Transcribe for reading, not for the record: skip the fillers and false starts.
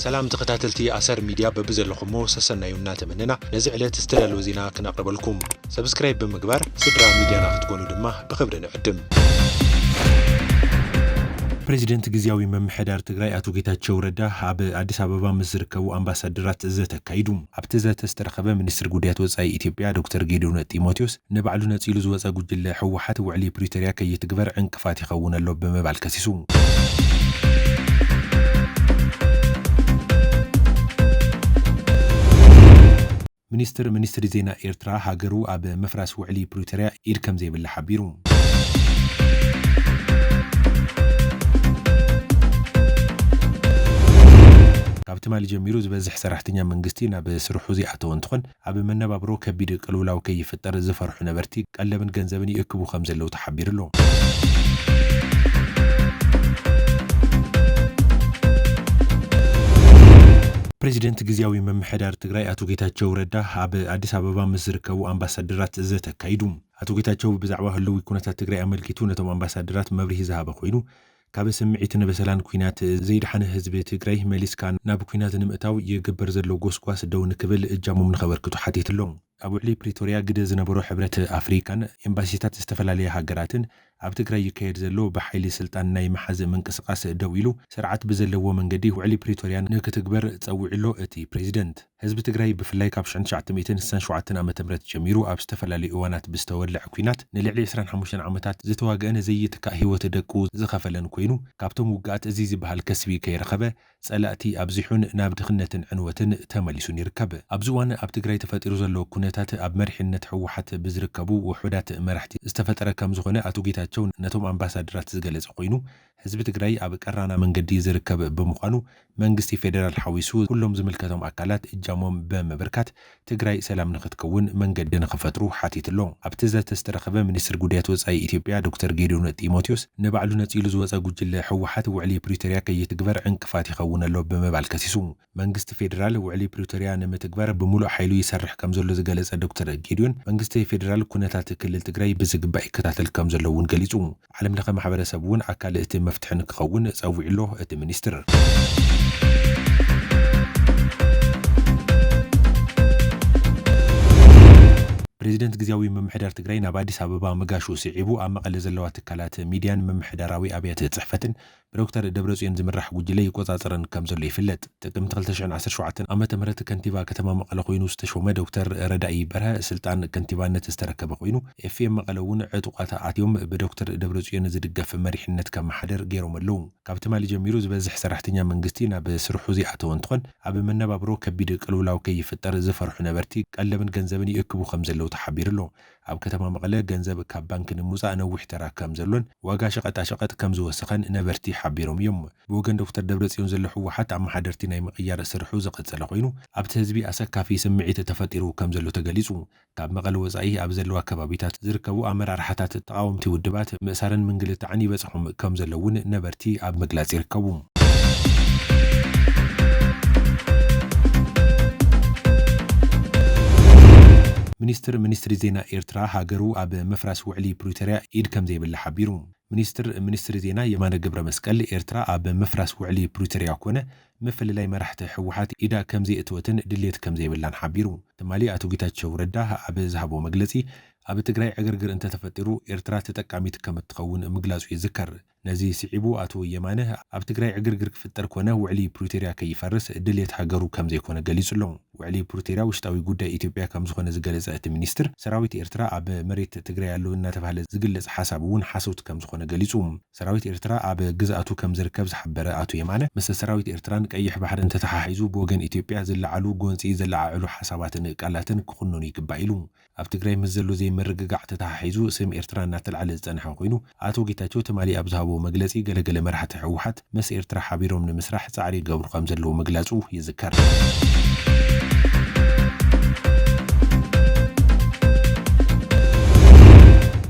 سلام تقتاتلتي أثر ميديا ببزل لخمو سسنا يمنات مننا نزعلة استلال وزينا كنقرب لكم سبسكرايب بمقبار سدرا ميديا ناختكونوا دمه بخبرنا عدم بريزيدنت غزياوي ممحدار تግራይ አቶ ጌታቸው ረዳ ኣብ አዲስ አበባ ምዝርከቡ አምባሳደራት ዘተካይዱ ኣብቲ ዘተስተረኸበ ሚኒስትር ጉዳያት ወጻኢ ኢትዮጵያ ዶክተር ጌዲዮን ጢሞቴዎስ ንባዕሉ ነፂሉ ዝወፀ ጉጅለ ሕወሓት ውዕሊ ፕሪቶሪያ ከይትግበር ዕንቅፋት ይኸውን ኣሎ በመባል ከሲሱ ሚኒስትር ዜና ኤርትራ ሃገሩ ኣብ መፍራስ ውዕሊ ፕሪቶሪያ ኢድ ከም ዘይብላ ሓቢሩ ካብትማሊ ጀሚሩ ዝበዝሕ ሰራሕተኛ መንግስቲ ናብ ስርሑ ዝኣተው እንትኾን ኣብ መነባብሮ ከቢድ ቅልውላው ከይፍጠር ዝፈርሑ ነበርቲ ቀለብን ገንዘብን ይእክቡ ከም ዘለው ተሓቢሩሎ ፕሬዚደንት ግዚያዊ መምሕዳር ትግራይ አቶ ጌታቸው ረዳ ኣብ አዲስ አበባ ምዝርከቡ አምባሳደራት ዘተካይዱ አቶ ጌታቸው ብዛዕባ ህልው ኩነታት ትግራይ አመልኪቱ ነቶም አምባሳደራት መብርሂ ዝሃበ ኮይኑ ካብ ስምዒትን በሰላን ኩናት ዘይድሓነ ህዝቢ ትግራይ መሊስካን ናብ ኩናት ንምእታው ይግበር ዘሎ ጎስጓስ ደው ንክብል እጃሞም ንኸበርክቱ ሓቲትሎም ኣብ ውዕሊ ፕሪቶሪያ ግደ ዝነበሮ ሕብረት አፍሪካን ኤምባሲታት ዝተፈላለዩ ሃገራትን ኣብ ትግራይ ይካየድ ዘሎ በሓይሊ ስልጣን ናይ መሓዝ ምንቅስቃስ ደው ኢሉ ስርዓት ብዘለዎ መንገዲ ውዕሊ ፕሪቶሪያ ንክትግበር ፀውዒሎ እቲ ፕሬዚደንት ህዝቢ ትግራይ ብፍላይ ካብ 1967 ዓመተ ምህረት ጀሚሩ ኣብ ዝተፈላለዩ እዋናት ብዝተወልዕ ኩናት ንልዕሊ 25 ዓመታት ዝተዋግአን ዘይትካእ ህይወት ደቁ ዝኸፈለን ኮይኑ ካብቶም ውግኣት እዚ ዝበሃል ከስቢ ከይረኸበ ጸላእቲ ኣብዚሑን ናብ ድኽነትን ዕንወትን ተመሊሱን ይርከብ ኣብዚ እዋን ኣብ ትግራይ ተፈጢሩ ዘሎ ኩነታት ኣብ መሪሕነት ሕወሓት ብዝርከቡ ውሑዳት መራሕቲ ዝተፈጠረ ከም ዝኾነ አቶ ጌታቸው ነቶም አምባሳደራት ዝገለጸ ኮይኑ ህዝቢ ትግራይ ኣብ ቀራና መንገዲ ዝርከብ ብምዃኑ መንግስቲ ፌደራል ሓዊሱ ኩሎም ዝምልከቶም አካላት እጃሞም በመበርካት ትግራይ ሰላም ንኽትከውን መንገዲ ንኽፈጥሩ ሓቲትሎ ኣብቲ ዘተስተረኸበ ሚኒስትር ጉዳያት ወጻኢ ኢትዮጵያ ዶክተር ጌዲዮን ጢሞቴዎስ ንባዕሉ ነፂሉ ዝወፀ ጉጅለ ሕወሓት ውዕሊ ፕሪቶሪያ ከይትግበር ዕንቅፋት ይኸውን ኣሎ በመባል ከሲሱ መንግስቲ ፌደራል ውዕሊ ፕሪቶሪያ ንምትግበር ብሙሉእ ሓይሉ ይሰርሕ ከም ዘሎ ዝገለጸ ዶክተር ጌዲዮን መንግስቲ ፌደራል ኩነታት ክልል ትግራይ ብዝግባእ ይከታተል ከም ዘሎ እውን ገሊጹ ዓለም ለኸ ማሕበረሰብ እውን ኣካል እቲ መፍትሒ ንክኸውን ፀዊዕሎ እቲ ሚኒስትር ፕሬዚደንት ግዚያዊ መምሕዳር ትግራይ ናብ አዲስ አበባ መጋሹ ሲዒቡ ኣብ መቐለ ዘለዋ ትካላት ሚድያን መምሕዳራዊ ኣብያተ ጽሕፈትን ብዶክተር ደብረጽዮን ዝምራሕ ጉጅለ ይቆጻጸረን ከም ዘሎ ይፍለጥ ጥቅምት 2017 ዓመተ ምህረት ከንቲባ ከተማ መቐለ ኮይኑ ዝተሾመ ዶክተር ረዳኢ በርሀ ስልጣን ከንቲባነት ዝተረከበ ኮይኑ ኤፍኤም መቐለ እውን ዕጡቃት ኣትዮም ብዶክተር ደብረጽዮን ዝድገፍ መሪሕነት ከም ማሕደር ገይሮም ኣለዉ ካብቲ ማሊ ጀሚሩ ዝበዝሕ ሰራሕተኛ መንግስቲ ናብ ስርሑ ዝኣተው እንትኾን ኣብ መነባብሮ ከቢድ ቅልውላው ከይፍጠር ዝፈርሑ ነበርቲ ቀለብን ገንዘብን ይእክቡ ከም ዘለው ተሓቢሩሎ ኣብ ከተማ መቐለ ገንዘብ ካብ ባንክ ንምውፃእ ነዊሕ ተራ ከም ዘሎን ዋጋ ሸቐጣሸቐጥ ከም ዝወሰኸን ነበርቲ ሓቢሮም እዮም ብወገን ዶክተር ደብረጽዮን ዘሎ ሕወሓት ኣመሓደርቲ ናይ ምቕያር ስርሑ ዝቐጸለ ኮይኑ ኣብቲ ህዝቢ ኣሰካፊ ስምዒት ተፈጢሩ ከም ዘሎ ተገሊጹ ካብ መቐለ ወጻኢ ኣብ ዘለዋ ከባቢታት ዝርከቡ ኣመራርሓታት ተቃወምቲ ውድባት ምእሳርን ምንግልታዕን ይበጽሖም ከም ዘለውን ነበርቲ ኣብ ምግላጽ ይርከቡ ሚኒስትር ዜና ኤርትራ ሃገሩ ኣብ መፍራስ ውዕሊ ፕሪቶሪያ ኢድ ከም ዘይብላ ሓቢሩ ሚኒስትር ዜና የማነ ገብረ መስቀል ኤርትራ ኣብ መፍራስ ውዕሊ ፕሪቶሪያ ኮነ ምፍልላይ መራሕቲ ሕወሓት ኢዳ ከም ዘይእትወትን ድሌት ከም ዘይብላን ሓቢሩ ትማሊ አቶ ጌታቸው ረዳ ኣብ ዝሃቦ መግለጺ ኣብ ትግራይ ዕግርግር እንተተፈጢሩ ኤርትራ ተጠቃሚት ከም እትኸውን ምግላጹ ይዝከር ነዚ ሲዒቡ አቶ የማነ ኣብ ትግራይ ዕግርግር ክፍጠር ኮነ ውዕሊ ፕሪቶሪያ ከይፈርስ ድሌት ሃገሩ ከም ዘይኮነ ገሊጹሎ ውዕሊ ፕሪቶሪያ ውሽጣዊ ጉዳይ ኢትዮጵያ ከም ዝኾነ ዝገለጸ እቲ ሚኒስትር ሰራዊት ኤርትራ ኣብ መሬት ትግራይ ያለው እናተባሃለ ዝግለጽ ሓሳብ እውን ሓሶት ከም ዝኾነ ገሊጹ ሰራዊት ኤርትራ ኣብ ግዝኣቱ ከም ዝርከብ ዝሓበረ አቶ የማነ ምስ ሰራዊት ኤርትራን ቀይሕ ባሕር እንተተሓሒዙ ብወገን ኢትዮጵያ ዝለዓሉ ጎንፂ ዘለዓዕሉ ሓሳባትን ቃላትን ክኹነኑ ይግባእ ኢሉ ኣብ ትግራይ ምስ ዘሎ ዘይምርግጋዕ ተተሓሒዙ ስም ኤርትራ እናተልዓለ ዝጸንሐ ኮይኑ አቶ ጌታቸው ትማሊ ኣብ ዝሃቦ መግለጺ ገለገለ መራሕቲ ሕወሓት ምስ ኤርትራ ሓቢሮም ንምስራሕ ጻዕሪ ገብሩ ከም ዘለዎ ምግላጹ ይዝከር